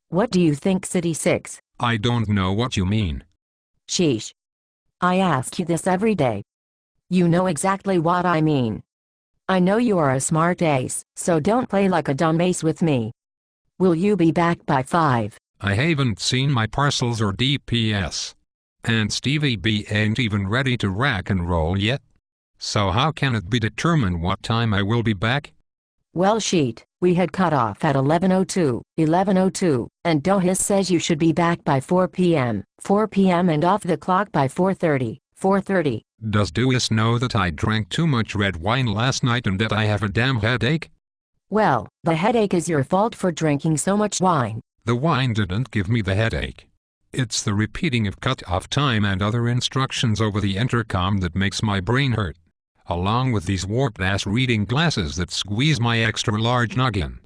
What do you think, City 6? I don't know what you mean. Sheesh. I ask you this every day. You know exactly what I mean. I know you are a smart ace, so don't play like a dumb ace with me. Will you be back by 5? I haven't seen my parcels or DPS. And Stevie B ain't even ready to rack and roll yet. So how can it be determined what time I will be back? Well, Sheet, we had cut off at 11:02, and Dohis says you should be back by 4 p.m., and off the clock by 4:30. Does Dewis know that I drank too much red wine last night and that I have a damn headache? Well, the headache is your fault for drinking so much wine. The wine didn't give me the headache. It's the repeating of cut-off time and other instructions over the intercom that makes my brain hurt, along with these warped-ass reading glasses that squeeze my extra-large noggin.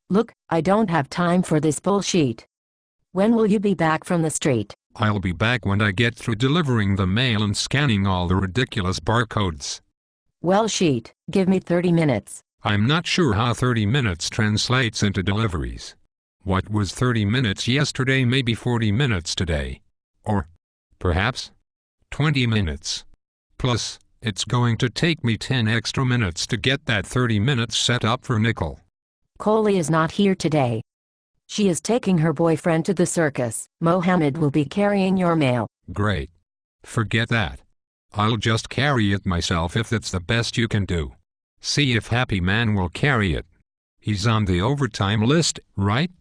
Look, I don't have time for this bullshit. When will you be back from the street? I'll be back when I get through delivering the mail and scanning all the ridiculous barcodes. Well, Sheet, give me 30 minutes. I'm not sure how 30 minutes translates into deliveries. What was 30 minutes yesterday may be 40 minutes today. Or, perhaps, 20 minutes. Plus, it's going to take me 10 extra minutes to get that 30 minutes set up for Nickel. Coley is not here today. She is taking her boyfriend to the circus. Mohammed will be carrying your mail. Great. Forget that. I'll just carry it myself if that's the best you can do. See if Happy Man will carry it. He's on the overtime list, right?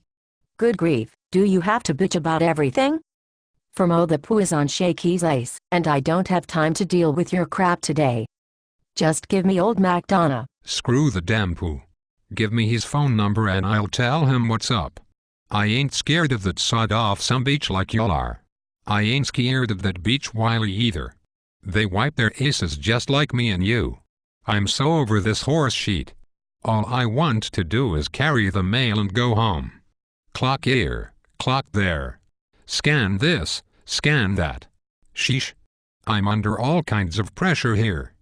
Good grief, do you have to bitch about everything? Mo the Pooh is on Shaky's ace, and I don't have time to deal with your crap today. Just give me old MacDonough. Screw the damn Pooh. Give me his phone number and I'll tell him what's up. I ain't scared of that sawed-off some beach like y'all are. I ain't scared of that beach Wiley either. They wipe their aces just like me and you. I'm so over this horse sheet. All I want to do is carry the mail and go home. Clock here, clock there. Scan this, scan that. Sheesh. I'm under all kinds of pressure here.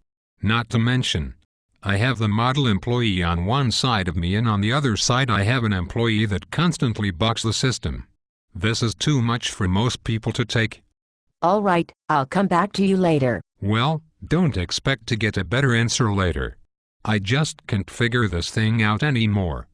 Not to mention, I have the model employee on one side of me and on the other side I have an employee that constantly bucks the system. This is too much for most people to take. All right, I'll come back to you later. Well, don't expect to get a better answer later. I just can't figure this thing out anymore.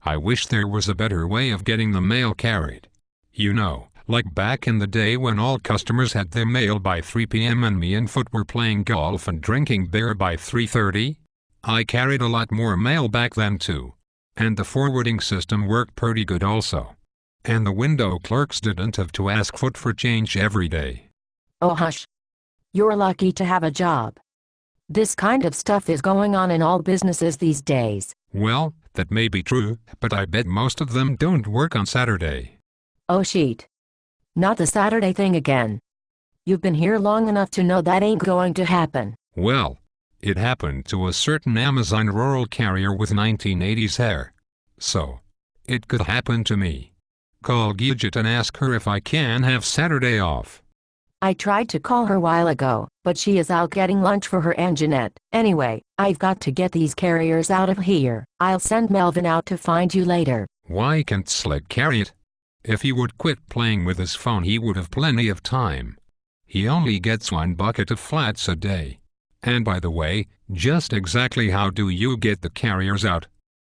I wish there was a better way of getting the mail carried. You know, like back in the day when all customers had their mail by 3 p.m. and me and Foot were playing golf and drinking beer by 3:30? I carried a lot more mail back then too. And the forwarding system worked pretty good also. And the window clerks didn't have to ask Foot for change every day. Oh hush. You're lucky to have a job. This kind of stuff is going on in all businesses these days. Well, that may be true, but I bet most of them don't work on Saturday. Oh shit. Not the Saturday thing again. You've been here long enough to know that ain't going to happen. Well, it happened to a certain Amazon rural carrier with 1980s hair. So, it could happen to me. Call Gidget and ask her if I can have Saturday off. I tried to call her a while ago, but she is out getting lunch for her and Jeanette. Anyway, I've got to get these carriers out of here. I'll send Melvin out to find you later. Why can't Slick carry it? If he would quit playing with his phone he would have plenty of time. He only gets 1 bucket of flats a day. And by the way, just exactly how do you get the carriers out?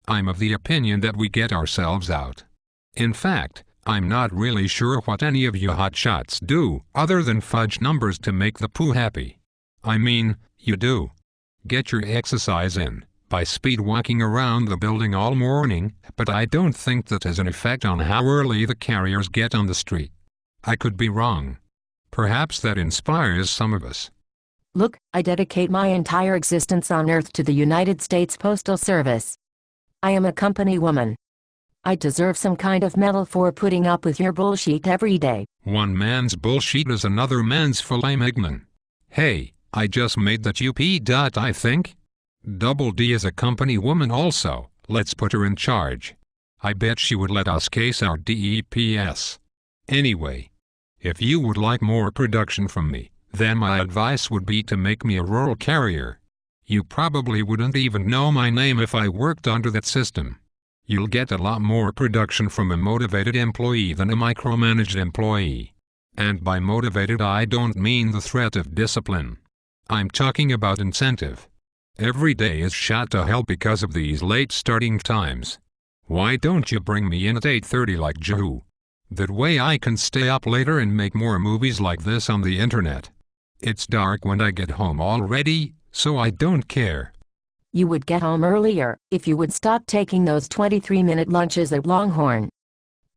I'm of the opinion that we get ourselves out. In fact, I'm not really sure what any of you hotshots do, other than fudge numbers to make the Pooh happy. I mean, you do. Get your exercise in, by speed walking around the building all morning, but I don't think that has an effect on how early the carriers get on the street. I could be wrong. Perhaps that inspires some of us. Look, I dedicate my entire existence on Earth to the United States Postal Service. I am a company woman. I deserve some kind of medal for putting up with your bullshit every day. One man's bullshit is another man's filet mignon. Hey, I just made that up, I think. Double D is a company woman also. Let's put her in charge. I bet she would let us case our DEPS. Anyway, if you would like more production from me, then my advice would be to make me a rural carrier. You probably wouldn't even know my name if I worked under that system. You'll get a lot more production from a motivated employee than a micromanaged employee. And by motivated I don't mean the threat of discipline. I'm talking about incentive. Every day is shot to hell because of these late starting times. Why don't you bring me in at 8:30 like Jehu? That way I can stay up later and make more movies like this on the internet. It's dark when I get home already, so I don't care. You would get home earlier if you would stop taking those 23-minute lunches at Longhorn.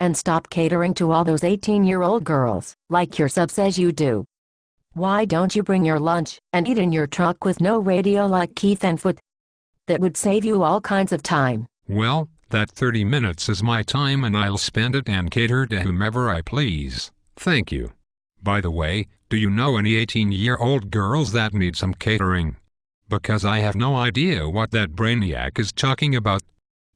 And stop catering to all those 18-year-old girls, like your sub says you do. Why don't you bring your lunch and eat in your truck with no radio like Keith and Foot? That would save you all kinds of time. Well, that 30 minutes is my time and I'll spend it and cater to whomever I please. Thank you. By the way, do you know any 18-year-old girls that need some catering? Because I have no idea what that brainiac is talking about.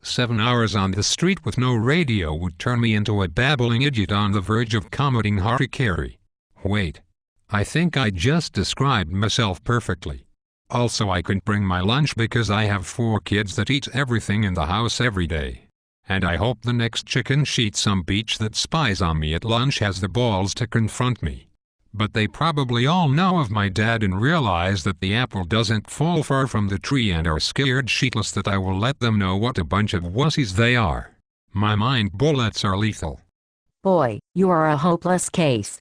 7 hours on the street with no radio would turn me into a babbling idiot on the verge of committing harikari. Wait. I think I just described myself perfectly. Also, I couldn't bring my lunch because I have 4 kids that eat everything in the house every day. And I hope the next chicken sheet some beach that spies on me at lunch has the balls to confront me. But they probably all know of my dad and realize that the apple doesn't fall far from the tree and are scared shitless that I will let them know what a bunch of wussies they are. My mind bullets are lethal. Boy, you are a hopeless case.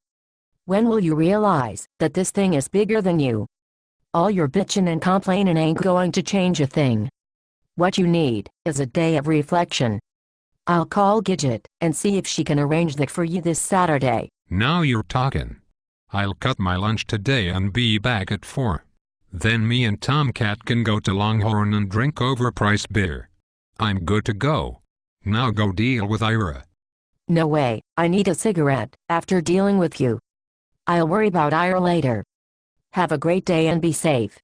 When will you realize that this thing is bigger than you? All your bitchin' and complaining ain't going to change a thing. What you need is a day of reflection. I'll call Gidget and see if she can arrange that for you this Saturday. Now you're talking. I'll cut my lunch today and be back at 4. Then me and Tomcat can go to Longhorn and drink overpriced beer. I'm good to go. Now go deal with Ira. No way, I need a cigarette after dealing with you. I'll worry about Ira later. Have a great day and be safe.